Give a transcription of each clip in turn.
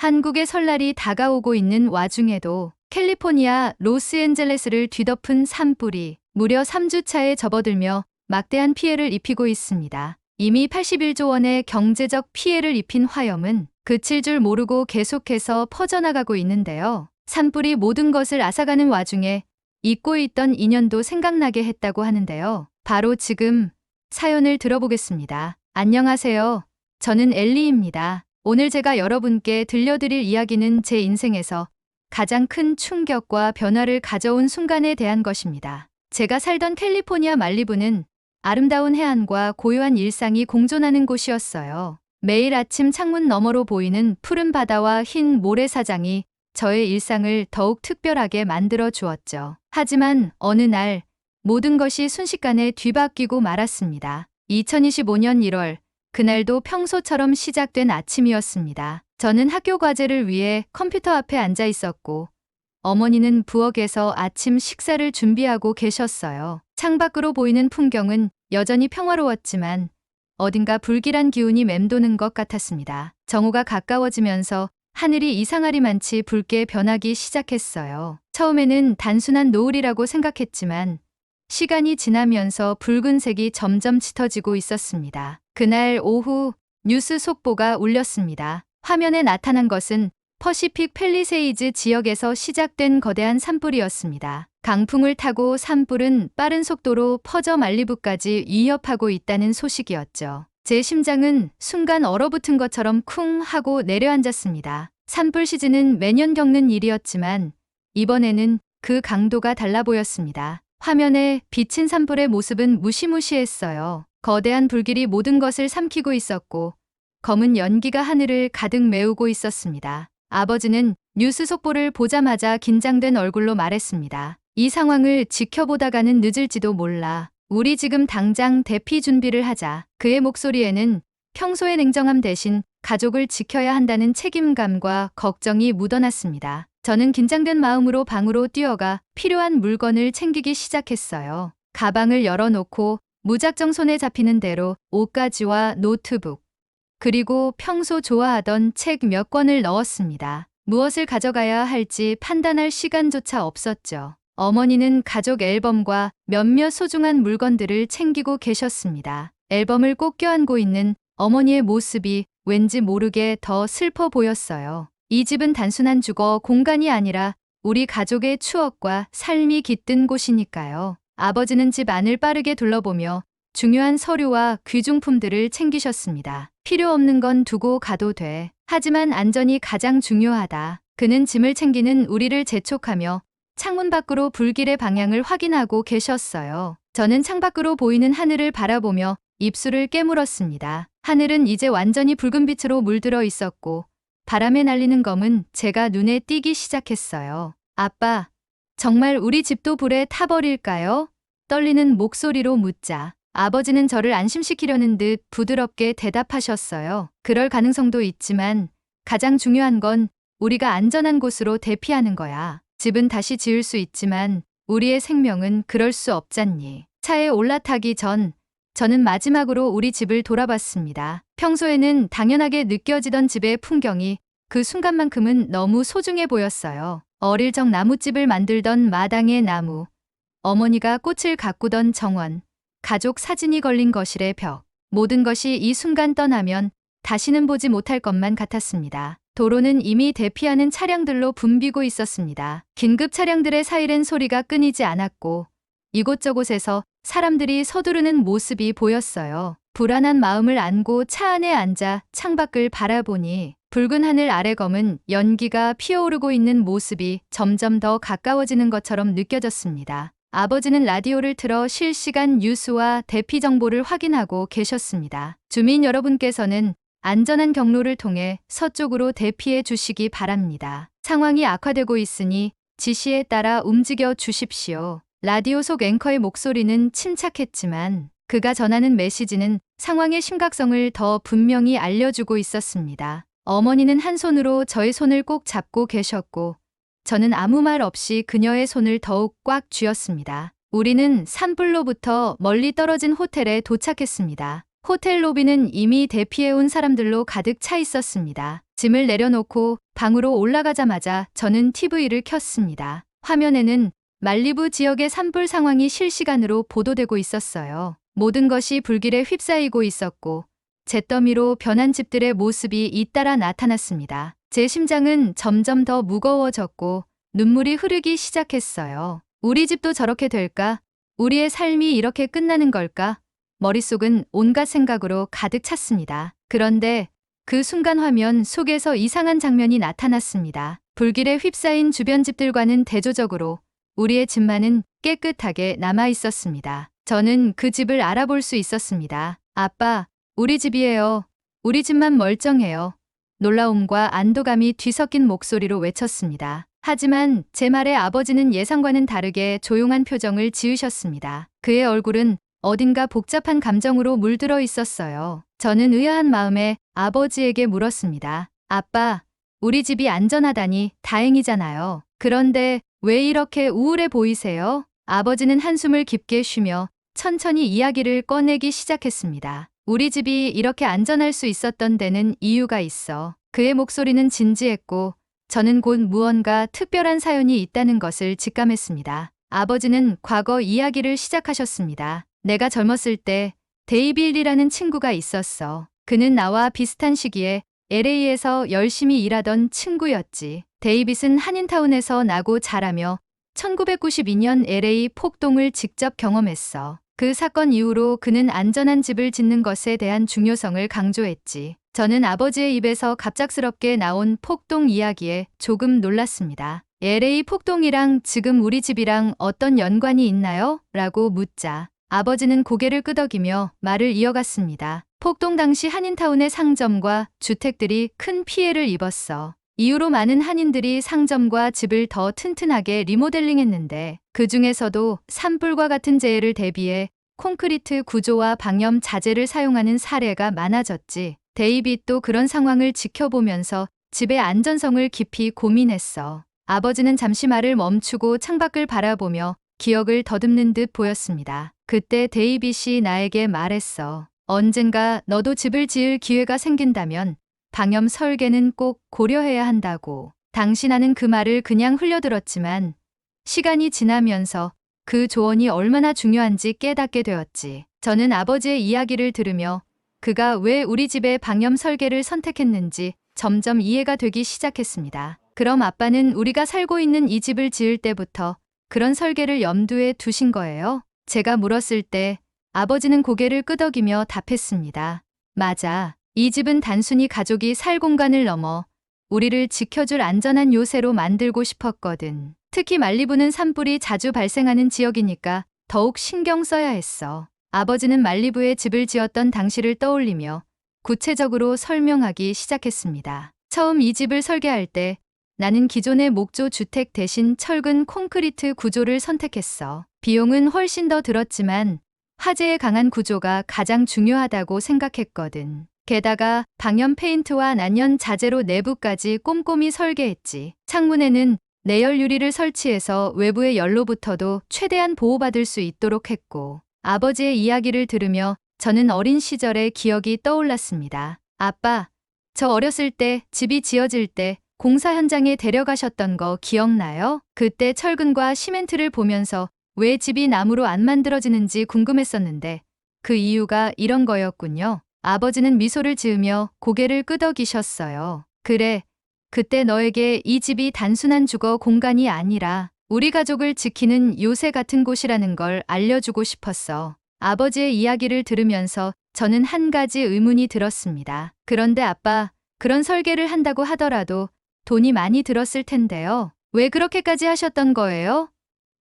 한국의 설날이 다가오고 있는 와중에도 캘리포니아 로스앤젤레스를 뒤덮은 산불이 무려 3주차에 접어들며 막대한 피해를 입히고 있습니다. 이미 81조 원의 경제적 피해를 입힌 화염은 그칠 줄 모르고 계속해서 퍼져나가고 있는데요. 산불이 모든 것을 앗아가는 와중에 잊고 있던 인연도 생각나게 했다고 하는데요. 바로 지금 사연을 들어보겠습니다. 안녕하세요. 저는 엘리입니다. 오늘 제가 여러분께 들려드릴 이야기는 제 인생에서 가장 큰 충격과 변화를 가져온 순간에 대한 것입니다. 제가 살던 캘리포니아 말리부는 아름다운 해안과 고요한 일상이 공존하는 곳이었어요. 매일 아침 창문 너머로 보이는 푸른 바다와 흰 모래사장이 저의 일상을 더욱 특별하게 만들어 주었죠. 하지만 어느 날 모든 것이 순식간에 뒤바뀌고 말았습니다. 2025년 1월, 그날도 평소처럼 시작된 아침이었습니다. 저는 학교 과제를 위해 컴퓨터 앞에 앉아 있었고, 어머니는 부엌에서 아침 식사를 준비하고 계셨어요. 창밖으로 보이는 풍경은 여전히 평화로웠지만 어딘가 불길한 기운이 맴도는 것 같았습니다. 정오가 가까워지면서 하늘이 이상하리만치 붉게 변하기 시작했어요. 처음에는 단순한 노을이라고 생각했지만 시간이 지나면서 붉은색이 점점 짙어지고 있었습니다. 그날 오후 뉴스 속보가 울렸습니다. 화면에 나타난 것은 퍼시픽 팰리세이즈 지역에서 시작된 거대한 산불이었습니다. 강풍을 타고 산불은 빠른 속도로 퍼져 말리부까지 위협하고 있다는 소식이었죠. 제 심장은 순간 얼어붙은 것처럼 쿵 하고 내려앉았습니다. 산불 시즌은 매년 겪는 일이었지만 이번에는 그 강도가 달라 보였습니다. 화면에 비친 산불의 모습은 무시무시했어요. 거대한 불길이 모든 것을 삼키고 있었고 검은 연기가 하늘을 가득 메우고 있었습니다. 아버지는 뉴스 속보를 보자마자 긴장된 얼굴로 말했습니다. 이 상황을 지켜보다가는 늦을지도 몰라. 우리 지금 당장 대피 준비를 하자. 그의 목소리에는 평소의 냉정함 대신 가족을 지켜야 한다는 책임감과 걱정이 묻어났습니다. 저는 긴장된 마음으로 방으로 뛰어가 필요한 물건을 챙기기 시작했어요. 가방을 열어놓고 무작정 손에 잡히는 대로 옷가지와 노트북, 그리고 평소 좋아하던 책 몇 권을 넣었습니다. 무엇을 가져가야 할지 판단할 시간조차 없었죠. 어머니는 가족 앨범과 몇몇 소중한 물건들을 챙기고 계셨습니다. 앨범을 꼭 껴안고 있는 어머니의 모습이 왠지 모르게 더 슬퍼 보였어요. 이 집은 단순한 주거 공간이 아니라 우리 가족의 추억과 삶이 깃든 곳이니까요. 아버지는 집 안을 빠르게 둘러보며 중요한 서류와 귀중품들을 챙기셨습니다. 필요 없는 건 두고 가도 돼. 하지만 안전이 가장 중요하다. 그는 짐을 챙기는 우리를 재촉하며 창문 밖으로 불길의 방향을 확인하고 계셨어요. 저는 창밖으로 보이는 하늘을 바라보며 입술을 깨물었습니다. 하늘은 이제 완전히 붉은 빛으로 물들어 있었고 바람에 날리는 검은 제가 눈에 띄기 시작했어요. 아빠, 정말 우리 집도 불에 타버릴까요? 떨리는 목소리로 묻자 아버지는 저를 안심시키려는 듯 부드럽게 대답하셨어요. 그럴 가능성도 있지만 가장 중요한 건 우리가 안전한 곳으로 대피하는 거야. 집은 다시 지을 수 있지만 우리의 생명은 그럴 수 없잖니. 차에 올라타기 전 저는 마지막으로 우리 집을 돌아봤습니다. 평소에는 당연하게 느껴지던 집의 풍경이 그 순간만큼은 너무 소중해 보였어요. 어릴 적 나뭇집을 만들던 마당의 나무, 어머니가 꽃을 가꾸던 정원, 가족 사진이 걸린 거실의 벽, 모든 것이 이 순간 떠나면 다시는 보지 못할 것만 같았습니다. 도로는 이미 대피하는 차량들로 붐비고 있었습니다. 긴급 차량들의 사이렌 소리가 끊이지 않았고 이곳저곳에서 사람들이 서두르는 모습이 보였어요. 불안한 마음을 안고 차 안에 앉아 창밖을 바라보니 붉은 하늘 아래 검은 연기가 피어오르고 있는 모습이 점점 더 가까워지는 것처럼 느껴졌습니다. 아버지는 라디오를 틀어 실시간 뉴스와 대피 정보를 확인하고 계셨습니다. 주민 여러분께서는 안전한 경로를 통해 서쪽으로 대피해 주시기 바랍니다. 상황이 악화되고 있으니 지시에 따라 움직여 주십시오. 라디오 속 앵커의 목소리는 침착했지만 그가 전하는 메시지는 상황의 심각성을 더 분명히 알려주고 있었습니다. 어머니는 한 손으로 저의 손을 꼭 잡고 계셨고 저는 아무 말 없이 그녀의 손을 더욱 꽉 쥐었습니다. 우리는 산불로부터 멀리 떨어진 호텔에 도착했습니다. 호텔 로비는 이미 대피해온 사람들로 가득 차 있었습니다. 짐을 내려놓고 방으로 올라가자마자 저는 TV를 켰습니다. 화면에는 말리부 지역의 산불 상황이 실시간으로 보도되고 있었어요. 모든 것이 불길에 휩싸이고 있었고 잿더미로 변한 집들의 모습이 잇따라 나타났습니다. 제 심장은 점점 더 무거워졌고 눈물이 흐르기 시작했어요. 우리 집도 저렇게 될까? 우리의 삶이 이렇게 끝나는 걸까? 머릿속은 온갖 생각으로 가득 찼습니다. 그런데 그 순간 화면 속에서 이상한 장면이 나타났습니다. 불길에 휩싸인 주변 집들과는 대조적으로 우리의 집만은 깨끗하게 남아 있었습니다. 저는 그 집을 알아볼 수 있었습니다. 아빠, 우리 집이에요. 우리 집만 멀쩡해요. 놀라움과 안도감이 뒤섞인 목소리로 외쳤습니다. 하지만 제 말에 아버지는 예상과는 다르게 조용한 표정을 지으셨습니다. 그의 얼굴은 어딘가 복잡한 감정으로 물들어 있었어요. 저는 의아한 마음에 아버지에게 물었습니다. 아빠, 우리 집이 안전하다니 다행이잖아요. 그런데 왜 이렇게 우울해 보이세요? 아버지는 한숨을 깊게 쉬며 천천히 이야기를 꺼내기 시작했습니다. 우리 집이 이렇게 안전할 수 있었던 데는 이유가 있어. 그의 목소리는 진지했고 저는 곧 무언가 특별한 사연이 있다는 것을 직감했습니다. 아버지는 과거 이야기를 시작하셨습니다. 내가 젊었을 때 데이빌이라는 친구가 있었어. 그는 나와 비슷한 시기에 LA에서 열심히 일하던 친구였지. 데이빗은 한인타운에서 나고 자라며 1992년 LA 폭동을 직접 경험했어. 그 사건 이후로 그는 안전한 집을 짓는 것에 대한 중요성을 강조했지. 저는 아버지의 입에서 갑작스럽게 나온 폭동 이야기에 조금 놀랐습니다. LA 폭동이랑 지금 우리 집이랑 어떤 연관이 있나요? 라고 묻자 아버지는 고개를 끄덕이며 말을 이어갔습니다. 폭동 당시 한인타운의 상점과 주택들이 큰 피해를 입었어. 이후로 많은 한인들이 상점과 집을 더 튼튼하게 리모델링했는데 그 중에서도 산불과 같은 재해를 대비해 콘크리트 구조와 방염 자재를 사용하는 사례가 많아졌지. 데이빗도 그런 상황을 지켜보면서 집의 안전성을 깊이 고민했어. 아버지는 잠시 말을 멈추고 창밖을 바라보며 기억을 더듬는 듯 보였습니다. 그때 데이빗이 나에게 말했어. 언젠가 너도 집을 지을 기회가 생긴다면 방염 설계는 꼭 고려해야 한다고. 당시 나는 그 말을 그냥 흘려들었지만 시간이 지나면서 그 조언이 얼마나 중요한지 깨닫게 되었지. 저는 아버지의 이야기를 들으며 그가 왜 우리 집의 방염 설계를 선택했는지 점점 이해가 되기 시작했습니다. 그럼 아빠는 우리가 살고 있는 이 집을 지을 때부터 그런 설계를 염두에 두신 거예요? 제가 물었을 때 아버지는 고개를 끄덕이며 답했습니다. 맞아. 이 집은 단순히 가족이 살 공간을 넘어 우리를 지켜줄 안전한 요새로 만들고 싶었거든. 특히 말리부는 산불이 자주 발생하는 지역이니까 더욱 신경 써야 했어. 아버지는 말리부에 집을 지었던 당시를 떠올리며 구체적으로 설명하기 시작했습니다. 처음 이 집을 설계할 때 나는 기존의 목조 주택 대신 철근 콘크리트 구조를 선택했어. 비용은 훨씬 더 들었지만 화재에 강한 구조가 가장 중요하다고 생각했거든. 게다가 방염 페인트와 난연 자재로 내부까지 꼼꼼히 설계했지. 창문에는 내열 유리를 설치해서 외부의 열로부터도 최대한 보호받을 수 있도록 했고 아버지의 이야기를 들으며 저는 어린 시절의 기억이 떠올랐습니다. 아빠, 저 어렸을 때 집이 지어질 때 공사 현장에 데려가셨던 거 기억나요? 그때 철근과 시멘트를 보면서 왜 집이 나무로 안 만들어지는지 궁금했었는데 그 이유가 이런 거였군요. 아버지는 미소를 지으며 고개를 끄덕이셨어요. 그래, 그때 너에게 이 집이 단순한 주거 공간이 아니라 우리 가족을 지키는 요새 같은 곳이라는 걸 알려주고 싶었어. 아버지의 이야기를 들으면서 저는 한 가지 의문이 들었습니다. 그런데 아빠, 그런 설계를 한다고 하더라도 돈이 많이 들었을 텐데요. 왜 그렇게까지 하셨던 거예요?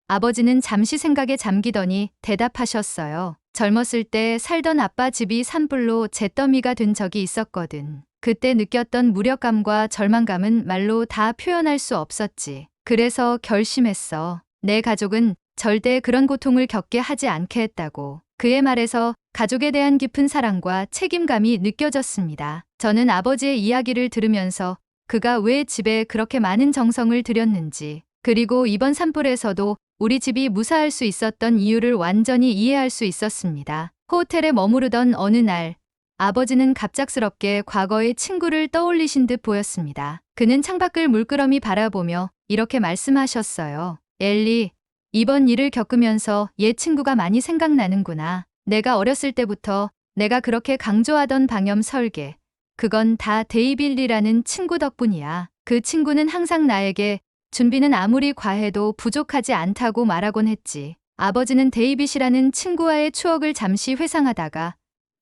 아버지는 잠시 생각에 잠기더니 대답하셨어요. 젊었을 때 살던 아빠 집이 산불로 잿더미가 된 적이 있었거든. 그때 느꼈던 무력감과 절망감은 말로 다 표현할 수 없었지. 그래서 결심했어. 내 가족은 절대 그런 고통을 겪게 하지 않게 했다고. 그의 말에서 가족에 대한 깊은 사랑과 책임감이 느껴졌습니다. 저는 아버지의 이야기를 들으면서 그가 왜 집에 그렇게 많은 정성을 들였는지, 그리고 이번 산불에서도 우리 집이 무사할 수 있었던 이유를 완전히 이해할 수 있었습니다. 호텔에 머무르던 어느 날, 아버지는 갑작스럽게 과거의 친구를 떠올리신 듯 보였습니다. 그는 창밖을 물끄러미 바라보며 이렇게 말씀하셨어요. 엘리, 이번 일을 겪으면서 옛 친구가 많이 생각나는구나. 내가 어렸을 때부터 내가 그렇게 강조하던 방염 설계. 그건 다 데이빌리라는 친구 덕분이야. 그 친구는 항상 나에게 준비는 아무리 과해도 부족하지 않다고 말하곤 했지. 아버지는 데이빗이라는 친구와의 추억을 잠시 회상하다가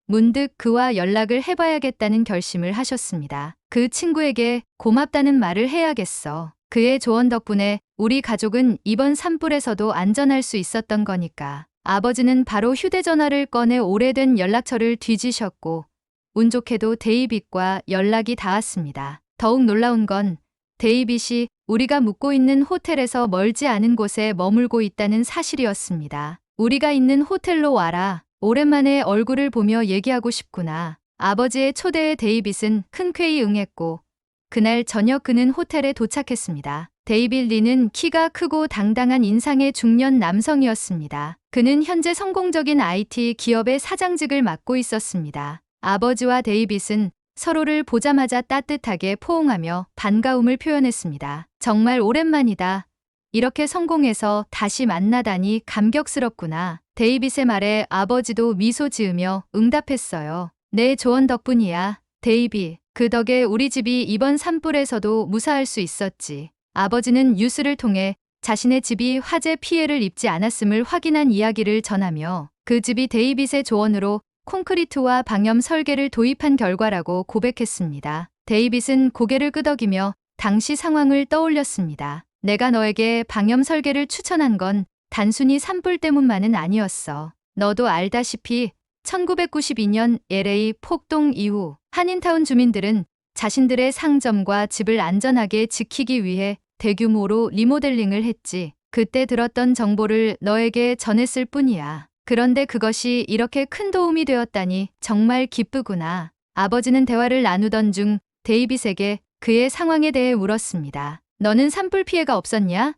문득 그와 연락을 해봐야겠다는 결심을 하셨습니다. 그 친구에게 고맙다는 말을 해야겠어. 그의 조언 덕분에 우리 가족은 이번 산불에서도 안전할 수 있었던 거니까. 아버지는 바로 휴대전화를 꺼내 오래된 연락처를 뒤지셨고 운 좋게도 데이빗과 연락이 닿았습니다. 더욱 놀라운 건 데이빗이 우리가 묵고 있는 호텔에서 멀지 않은 곳에 머물고 있다는 사실이었습니다. 우리가 있는 호텔로 와라. 오랜만에 얼굴을 보며 얘기하고 싶구나. 아버지의 초대에 데이빗은 흔쾌히 응했고 그날 저녁 그는 호텔에 도착했습니다. 데이빗 리는 키가 크고 당당한 인상의 중년 남성이었습니다. 그는 현재 성공적인 IT 기업의 사장직을 맡고 있었습니다. 아버지와 데이빗은 서로를 보자마자 따뜻하게 포옹하며 반가움을 표현했습니다. 정말 오랜만이다. 이렇게 성공해서 다시 만나다니 감격스럽구나. 데이빗의 말에 아버지도 미소 지으며 응답했어요. 내 조언 덕분이야, 데이빗. 그 덕에 우리 집이 이번 산불에서도 무사할 수 있었지. 아버지는 뉴스를 통해 자신의 집이 화재 피해를 입지 않았음을 확인한 이야기를 전하며 그 집이 데이빗의 조언으로 콘크리트와 방염 설계를 도입한 결과라고 고백했습니다. 데이빗은 고개를 끄덕이며 당시 상황을 떠올렸습니다. 내가 너에게 방염 설계를 추천한 건 단순히 산불 때문만은 아니었어. 너도 알다시피 1992년 LA 폭동 이후 한인타운 주민들은 자신들의 상점과 집을 안전하게 지키기 위해 대규모로 리모델링을 했지. 그때 들었던 정보를 너에게 전했을 뿐이야. 그런데 그것이 이렇게 큰 도움이 되었다니 정말 기쁘구나. 아버지는 대화를 나누던 중 데이빗에게 그의 상황에 대해 물었습니다. 너는 산불 피해가 없었냐?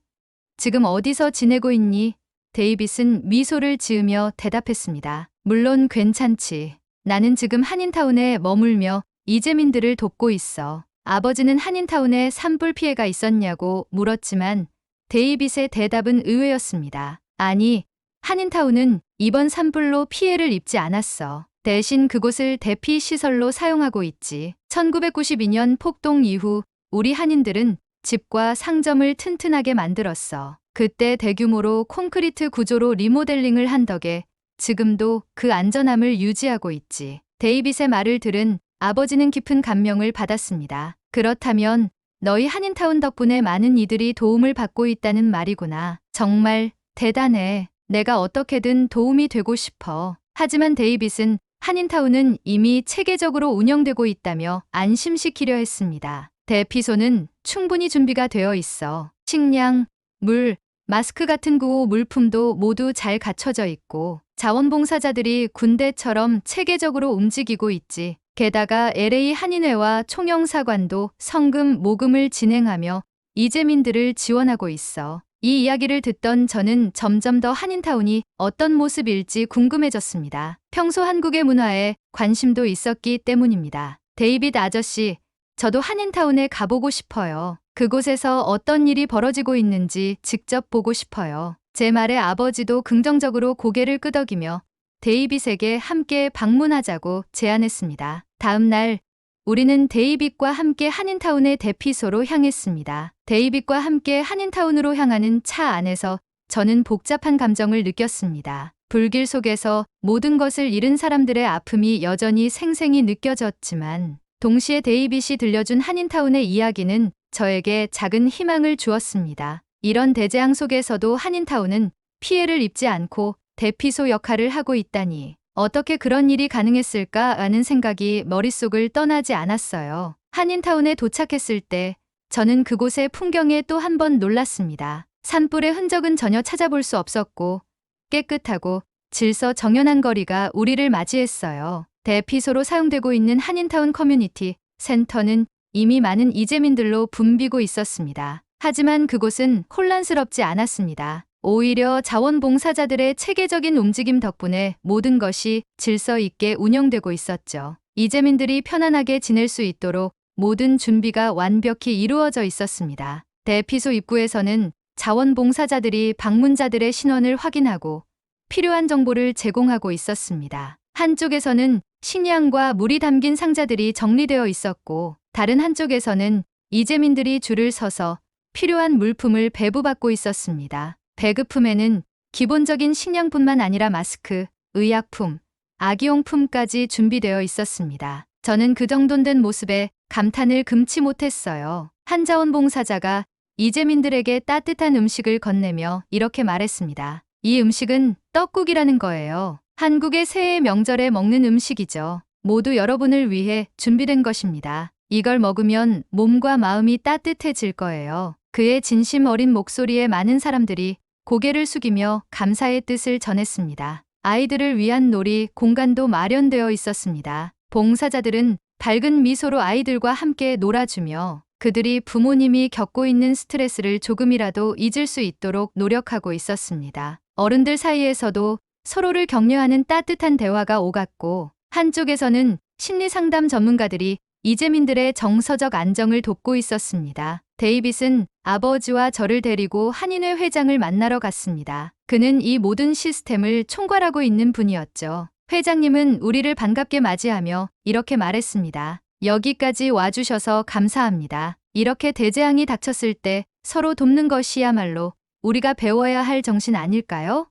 지금 어디서 지내고 있니? 데이빗은 미소를 지으며 대답했습니다. 물론 괜찮지. 나는 지금 한인타운에 머물며 이재민들을 돕고 있어. 아버지는 한인타운에 산불 피해가 있었냐고 물었지만 데이빗의 대답은 의외였습니다. 아니, 한인타운은 이번 산불로 피해를 입지 않았어. 대신 그곳을 대피 시설로 사용하고 있지. 1992년 폭동 이후 우리 한인들은 집과 상점을 튼튼하게 만들었어. 그때 대규모로 콘크리트 구조로 리모델링을 한 덕에 지금도 그 안전함을 유지하고 있지. 데이빗의 말을 들은 아버지는 깊은 감명을 받았습니다. 그렇다면 너희 한인타운 덕분에 많은 이들이 도움을 받고 있다는 말이구나. 정말 대단해. 내가 어떻게든 도움이 되고 싶어. 하지만 데이빗은 한인타운은 이미 체계적으로 운영되고 있다며 안심시키려 했습니다. 대피소는 충분히 준비가 되어 있어. 식량, 물, 마스크 같은 구호 물품도 모두 잘 갖춰져 있고 자원봉사자들이 군대처럼 체계적으로 움직이고 있지. 게다가 LA 한인회와 총영사관도 성금 모금을 진행하며 이재민들을 지원하고 있어. 이 이야기를 듣던 저는 점점 더 한인타운이 어떤 모습일지 궁금해졌습니다. 평소 한국의 문화에 관심도 있었기 때문입니다. 데이빗 아저씨, 저도 한인타운에 가보고 싶어요. 그곳에서 어떤 일이 벌어지고 있는지 직접 보고 싶어요. 제 말에 아버지도 긍정적으로 고개를 끄덕이며 데이빗에게 함께 방문하자고 제안했습니다. 다음 날 우리는 데이빗과 함께 한인타운의 대피소로 향했습니다. 데이빗과 함께 한인타운으로 향하는 차 안에서 저는 복잡한 감정을 느꼈습니다. 불길 속에서 모든 것을 잃은 사람들의 아픔이 여전히 생생히 느껴졌지만 동시에 데이빗이 들려준 한인타운의 이야기는 저에게 작은 희망을 주었습니다. 이런 대재앙 속에서도 한인타운은 피해를 입지 않고 대피소 역할을 하고 있다니 어떻게 그런 일이 가능했을까라는 생각이 머릿속을 떠나지 않았어요. 한인타운에 도착했을 때 저는 그곳의 풍경에 또 한 번 놀랐습니다. 산불의 흔적은 전혀 찾아볼 수 없었고 깨끗하고 질서 정연한 거리가 우리를 맞이했어요. 대피소로 사용되고 있는 한인타운 커뮤니티 센터는 이미 많은 이재민들로 붐비고 있었습니다. 하지만 그곳은 혼란스럽지 않았습니다. 오히려 자원봉사자들의 체계적인 움직임 덕분에 모든 것이 질서 있게 운영되고 있었죠. 이재민들이 편안하게 지낼 수 있도록 모든 준비가 완벽히 이루어져 있었습니다. 대피소 입구에서는 자원봉사자들이 방문자들의 신원을 확인하고 필요한 정보를 제공하고 있었습니다. 한쪽에서는 식량과 물이 담긴 상자들이 정리되어 있었고, 다른 한쪽에서는 이재민들이 줄을 서서 필요한 물품을 배부받고 있었습니다. 배급품에는 기본적인 식량뿐만 아니라 마스크, 의약품, 아기용품까지 준비되어 있었습니다. 저는 그 정돈 된 모습에 감탄을 금치 못했어요. 한 자원봉사자가 이재민들에게 따뜻한 음식을 건네며 이렇게 말했습니다. 이 음식은 떡국이라는 거예요. 한국의 새해 명절에 먹는 음식이죠. 모두 여러분을 위해 준비된 것입니다. 이걸 먹으면 몸과 마음이 따뜻해질 거예요. 그의 진심 어린 목소리에 많은 사람들이 고개를 숙이며 감사의 뜻을 전했습니다. 아이들을 위한 놀이 공간도 마련되어 있었습니다. 봉사자들은 밝은 미소로 아이들과 함께 놀아주며 그들이 부모님이 겪고 있는 스트레스를 조금이라도 잊을 수 있도록 노력하고 있었습니다. 어른들 사이에서도 서로를 격려하는 따뜻한 대화가 오갔고, 한쪽에서는 심리상담 전문가들이 이재민들의 정서적 안정을 돕고 있었습니다. 데이빗은 아버지와 저를 데리고 한인회 회장을 만나러 갔습니다. 그는 이 모든 시스템을 총괄하고 있는 분이었죠. 회장님은 우리를 반갑게 맞이하며 이렇게 말했습니다. 여기까지 와주셔서 감사합니다. 이렇게 대재앙이 닥쳤을 때 서로 돕는 것이야말로 우리가 배워야 할 정신 아닐까요?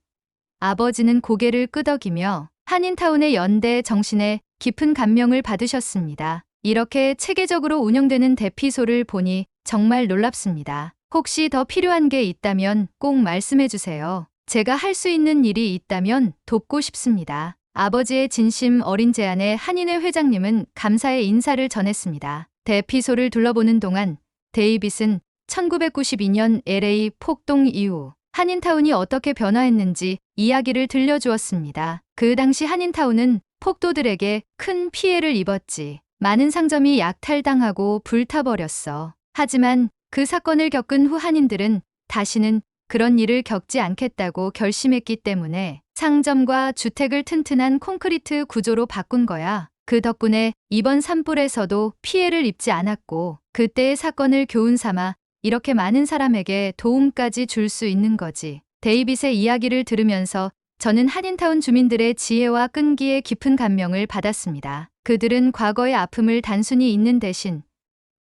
아버지는 고개를 끄덕이며 한인타운의 연대 정신에 깊은 감명을 받으셨습니다. 이렇게 체계적으로 운영되는 대피소를 보니 정말 놀랍습니다. 혹시 더 필요한 게 있다면 꼭 말씀해 주세요. 제가 할 수 있는 일이 있다면 돕고 싶습니다. 아버지의 진심 어린 제안에 한인회 회장님은 감사의 인사를 전했습니다. 대피소를 둘러보는 동안 데이빗은 1992년 LA 폭동 이후 한인타운이 어떻게 변화했는지 이야기를 들려주었습니다. 그 당시 한인타운은 폭도들에게 큰 피해를 입었지. 많은 상점이 약탈당하고 불타버렸어. 하지만 그 사건을 겪은 후 한인들은 다시는 그런 일을 겪지 않겠다고 결심했기 때문에 상점과 주택을 튼튼한 콘크리트 구조로 바꾼 거야. 그 덕분에 이번 산불에서도 피해를 입지 않았고, 그때의 사건을 교훈 삼아 이렇게 많은 사람에게 도움까지 줄 수 있는 거지. 데이빗의 이야기를 들으면서 저는 한인타운 주민들의 지혜와 끈기에 깊은 감명을 받았습니다. 그들은 과거의 아픔을 단순히 잊는 대신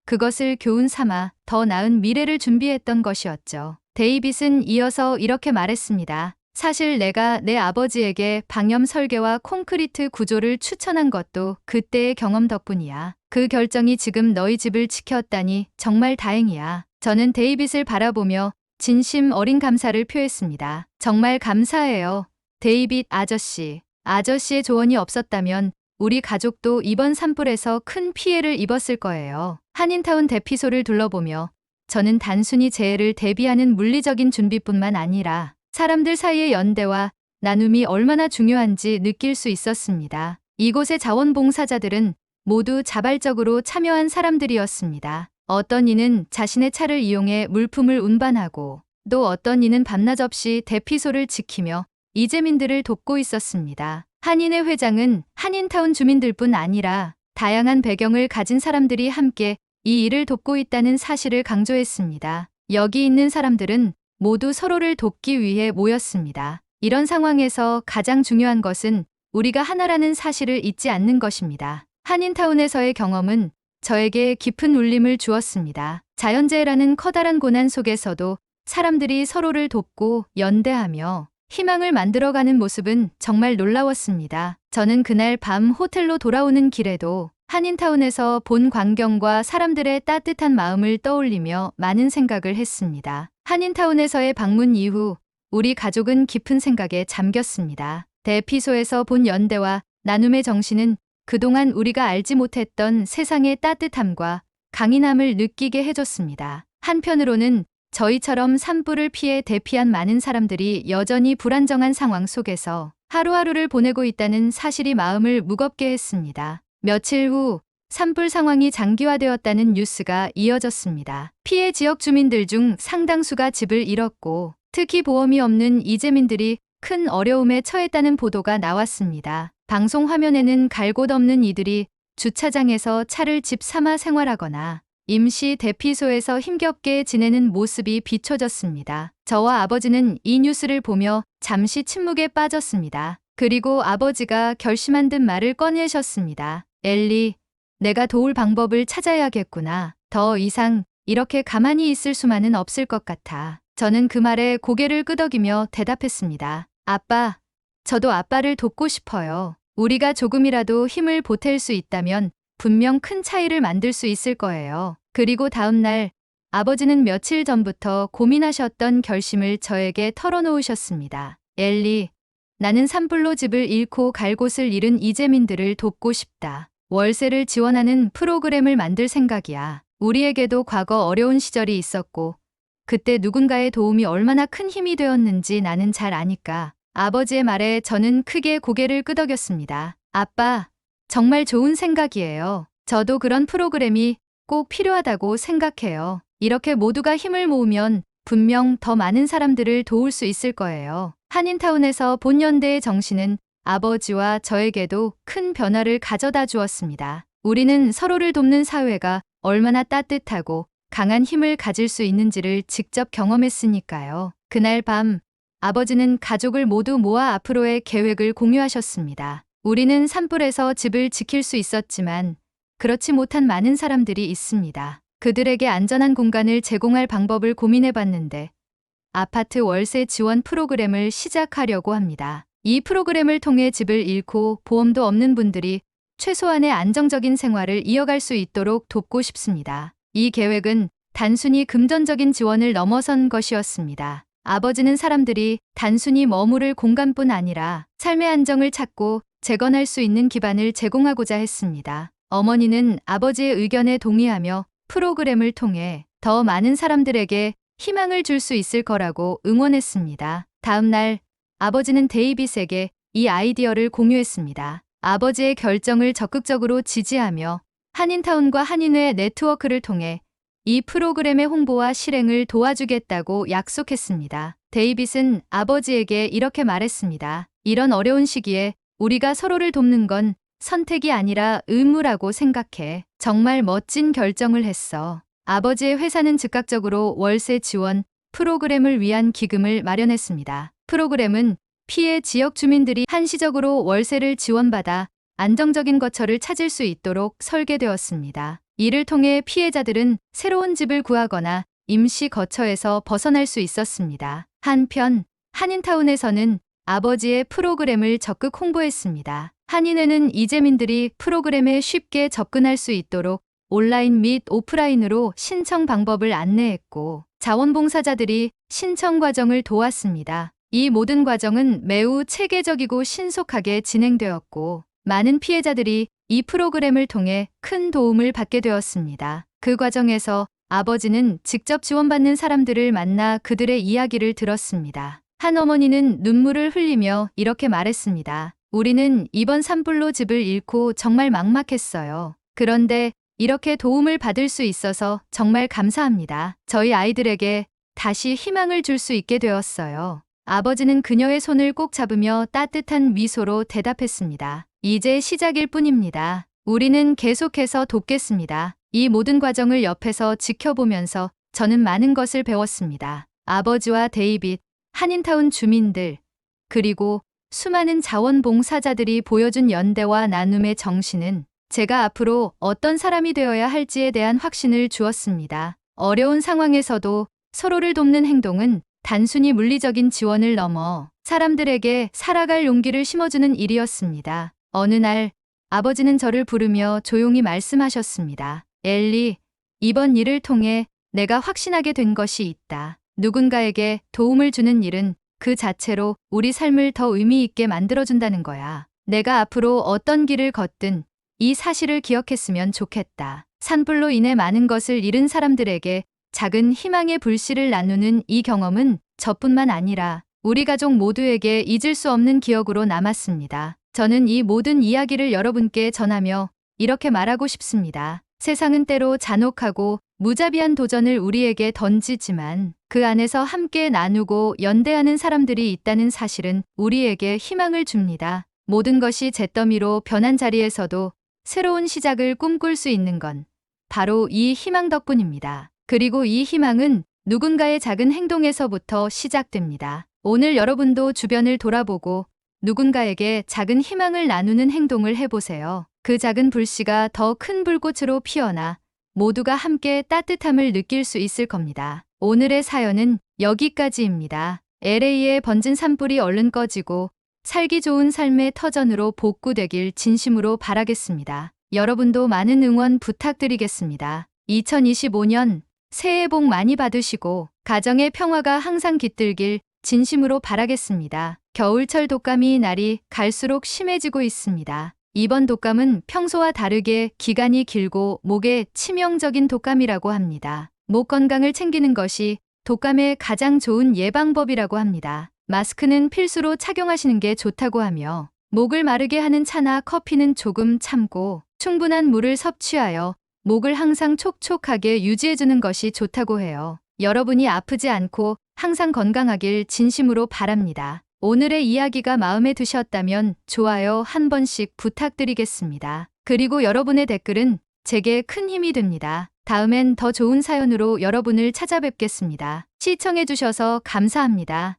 그것을 교훈 삼아 더 나은 미래를 준비했던 것이었죠. 데이빗은 이어서 이렇게 말했습니다. 사실 내가 내 아버지에게 방염 설계와 콘크리트 구조를 추천한 것도 그때의 경험 덕분이야. 그 결정이 지금 너희 집을 지켰다니 정말 다행이야. 저는 데이빗을 바라보며 진심 어린 감사를 표했습니다. 정말 감사해요. 데이빗 아저씨. 아저씨의 조언이 없었다면 우리 가족도 이번 산불에서 큰 피해를 입었을 거예요. 한인타운 대피소를 둘러보며 저는 단순히 재해를 대비하는 물리적인 준비뿐만 아니라 사람들 사이의 연대와 나눔이 얼마나 중요한지 느낄 수 있었습니다. 이곳의 자원봉사자들은 모두 자발적으로 참여한 사람들이었습니다. 어떤 이는 자신의 차를 이용해 물품을 운반하고, 또 어떤 이는 밤낮 없이 대피소를 지키며 이재민들을 돕고 있었습니다. 한인회 회장은 한인타운 주민들뿐 아니라 다양한 배경을 가진 사람들이 함께 이 일을 돕고 있다는 사실을 강조했습니다. 여기 있는 사람들은 모두 서로를 돕기 위해 모였습니다. 이런 상황에서 가장 중요한 것은 우리가 하나라는 사실을 잊지 않는 것입니다. 한인타운에서의 경험은 저에게 깊은 울림을 주었습니다. 자연재해라는 커다란 고난 속에서도 사람들이 서로를 돕고 연대하며 희망을 만들어가는 모습은 정말 놀라웠습니다. 저는 그날 밤 호텔로 돌아오는 길에도 한인타운에서 본 광경과 사람들의 따뜻한 마음을 떠올리며 많은 생각을 했습니다. 한인타운에서의 방문 이후 우리 가족은 깊은 생각에 잠겼습니다. 대피소에서 본 연대와 나눔의 정신은 그동안 우리가 알지 못했던 세상의 따뜻함과 강인함을 느끼게 해줬습니다. 한편으로는 저희처럼 산불을 피해 대피한 많은 사람들이 여전히 불안정한 상황 속에서 하루하루를 보내고 있다는 사실이 마음을 무겁게 했습니다. 며칠 후 산불 상황이 장기화되었다는 뉴스가 이어졌습니다. 피해 지역 주민들 중 상당수가 집을 잃었고, 특히 보험이 없는 이재민들이 큰 어려움에 처했다는 보도가 나왔습니다. 방송 화면에는 갈 곳 없는 이들이 주차장에서 차를 집 삼아 생활하거나 임시 대피소에서 힘겹게 지내는 모습이 비춰졌습니다. 저와 아버지는 이 뉴스를 보며 잠시 침묵에 빠졌습니다. 그리고 아버지가 결심한 듯 말을 꺼내셨습니다. 엘리, 내가 도울 방법을 찾아야겠구나. 더 이상 이렇게 가만히 있을 수만은 없을 것 같아. 저는 그 말에 고개를 끄덕이며 대답했습니다. 아빠, 저도 아빠를 돕고 싶어요. 우리가 조금이라도 힘을 보탤 수 있다면 분명 큰 차이를 만들 수 있을 거예요. 그리고 다음 날 아버지는 며칠 전부터 고민하셨던 결심을 저에게 털어놓으셨습니다. 엘리, 나는 산불로 집을 잃고 갈 곳을 잃은 이재민들을 돕고 싶다. 월세를 지원하는 프로그램을 만들 생각이야. 우리에게도 과거 어려운 시절이 있었고 그때 누군가의 도움이 얼마나 큰 힘이 되었는지 나는 잘 아니까. 아버지의 말에 저는 크게 고개를 끄덕였습니다. 아빠, 정말 좋은 생각이에요. 저도 그런 프로그램이 꼭 필요하다고 생각해요. 이렇게 모두가 힘을 모으면 분명 더 많은 사람들을 도울 수 있을 거예요. 한인타운에서 본연대의 정신은 아버지와 저에게도 큰 변화를 가져다 주었습니다. 우리는 서로를 돕는 사회가 얼마나 따뜻하고 강한 힘을 가질 수 있는지를 직접 경험했으니까요. 그날 밤 아버지는 가족을 모두 모아 앞으로의 계획을 공유하셨습니다. 우리는 산불에서 집을 지킬 수 있었지만 그렇지 못한 많은 사람들이 있습니다. 그들에게 안전한 공간을 제공할 방법을 고민해 봤는데 아파트 월세 지원 프로그램을 시작하려고 합니다. 이 프로그램을 통해 집을 잃고 보험도 없는 분들이 최소한의 안정적인 생활을 이어갈 수 있도록 돕고 싶습니다. 이 계획은 단순히 금전적인 지원을 넘어선 것이었습니다. 아버지는 사람들이 단순히 머무를 공간뿐 아니라 삶의 안정을 찾고 재건할 수 있는 기반을 제공하고자 했습니다. 어머니는 아버지의 의견에 동의하며 프로그램을 통해 더 많은 사람들에게 희망을 줄 수 있을 거라고 응원했습니다. 다음 날 아버지는 데이빗에게 이 아이디어를 공유했습니다. 아버지의 결정을 적극적으로 지지하며 한인타운과 한인회 네트워크를 통해 이 프로그램의 홍보와 실행을 도와주겠다고 약속했습니다. 데이빗은 아버지에게 이렇게 말했습니다. 이런 어려운 시기에 우리가 서로를 돕는 건 선택이 아니라 의무라고 생각해. 정말 멋진 결정을 했어. 아버지의 회사는 즉각적으로 월세 지원 프로그램을 위한 기금을 마련했습니다. 프로그램은 피해 지역 주민들이 한시적으로 월세를 지원받아 안정적인 거처를 찾을 수 있도록 설계되었습니다. 이를 통해 피해자들은 새로운 집을 구하거나 임시 거처에서 벗어날 수 있었습니다. 한편 한인타운에서는 아버지의 프로그램을 적극 홍보했습니다. 한인회는 이재민들이 프로그램에 쉽게 접근할 수 있도록 온라인 및 오프라인으로 신청 방법을 안내했고 자원봉사자들이 신청 과정을 도왔습니다. 이 모든 과정은 매우 체계적이고 신속하게 진행되었고 많은 피해자들이 이 프로그램을 통해 큰 도움을 받게 되었습니다. 그 과정에서 아버지는 직접 지원받는 사람들을 만나 그들의 이야기를 들었습니다. 한 어머니는 눈물을 흘리며 이렇게 말했습니다. 우리는 이번 산불로 집을 잃고 정말 막막했어요. 그런데 이렇게 도움을 받을 수 있어서 정말 감사합니다. 저희 아이들에게 다시 희망을 줄 수 있게 되었어요. 아버지는 그녀의 손을 꼭 잡으며 따뜻한 미소로 대답했습니다. 이제 시작일 뿐입니다. 우리는 계속해서 돕겠습니다. 이 모든 과정을 옆에서 지켜보면서 저는 많은 것을 배웠습니다. 아버지와 데이빗, 한인타운 주민들, 그리고 수많은 자원봉사자들이 보여준 연대와 나눔의 정신은 제가 앞으로 어떤 사람이 되어야 할지에 대한 확신을 주었습니다. 어려운 상황에서도 서로를 돕는 행동은 단순히 물리적인 지원을 넘어 사람들에게 살아갈 용기를 심어주는 일이었습니다. 어느 날 아버지는 저를 부르며 조용히 말씀하셨습니다. 엘리, 이번 일을 통해 내가 확신하게 된 것이 있다. 누군가에게 도움을 주는 일은 그 자체로 우리 삶을 더 의미 있게 만들어준다는 거야. 내가 앞으로 어떤 길을 걷든 이 사실을 기억했으면 좋겠다. 산불로 인해 많은 것을 잃은 사람들에게 작은 희망의 불씨를 나누는 이 경험은 저뿐만 아니라 우리 가족 모두에게 잊을 수 없는 기억으로 남았습니다. 저는 이 모든 이야기를 여러분께 전하며 이렇게 말하고 싶습니다. 세상은 때로 잔혹하고 무자비한 도전을 우리에게 던지지만 그 안에서 함께 나누고 연대하는 사람들이 있다는 사실은 우리에게 희망을 줍니다. 모든 것이 잿더미로 변한 자리에서도 새로운 시작을 꿈꿀 수 있는 건 바로 이 희망 덕분입니다. 그리고 이 희망은 누군가의 작은 행동에서부터 시작됩니다. 오늘 여러분도 주변을 돌아보고 누군가에게 작은 희망을 나누는 행동을 해보세요. 그 작은 불씨가 더 큰 불꽃으로 피어나 모두가 함께 따뜻함을 느낄 수 있을 겁니다. 오늘의 사연은 여기까지입니다. LA에 번진 산불이 얼른 꺼지고 살기 좋은 삶의 터전으로 복구되길 진심으로 바라겠습니다. 여러분도 많은 응원 부탁드리겠습니다. 2025년 새해 복 많이 받으시고 가정의 평화가 항상 깃들길 진심으로 바라겠습니다. 겨울철 독감이 날이 갈수록 심해지고 있습니다. 이번 독감은 평소와 다르게 기간이 길고 목에 치명적인 독감이라고 합니다. 목 건강을 챙기는 것이 독감의 가장 좋은 예방법이라고 합니다. 마스크는 필수로 착용하시는 게 좋다고 하며 목을 마르게 하는 차나 커피는 조금 참고 충분한 물을 섭취하여 목을 항상 촉촉하게 유지해주는 것이 좋다고 해요. 여러분이 아프지 않고 항상 건강하길 진심으로 바랍니다. 오늘의 이야기가 마음에 드셨다면 좋아요 한 번씩 부탁드리겠습니다. 그리고 여러분의 댓글은 제게 큰 힘이 됩니다. 다음엔 더 좋은 사연으로 여러분을 찾아뵙겠습니다. 시청해주셔서 감사합니다.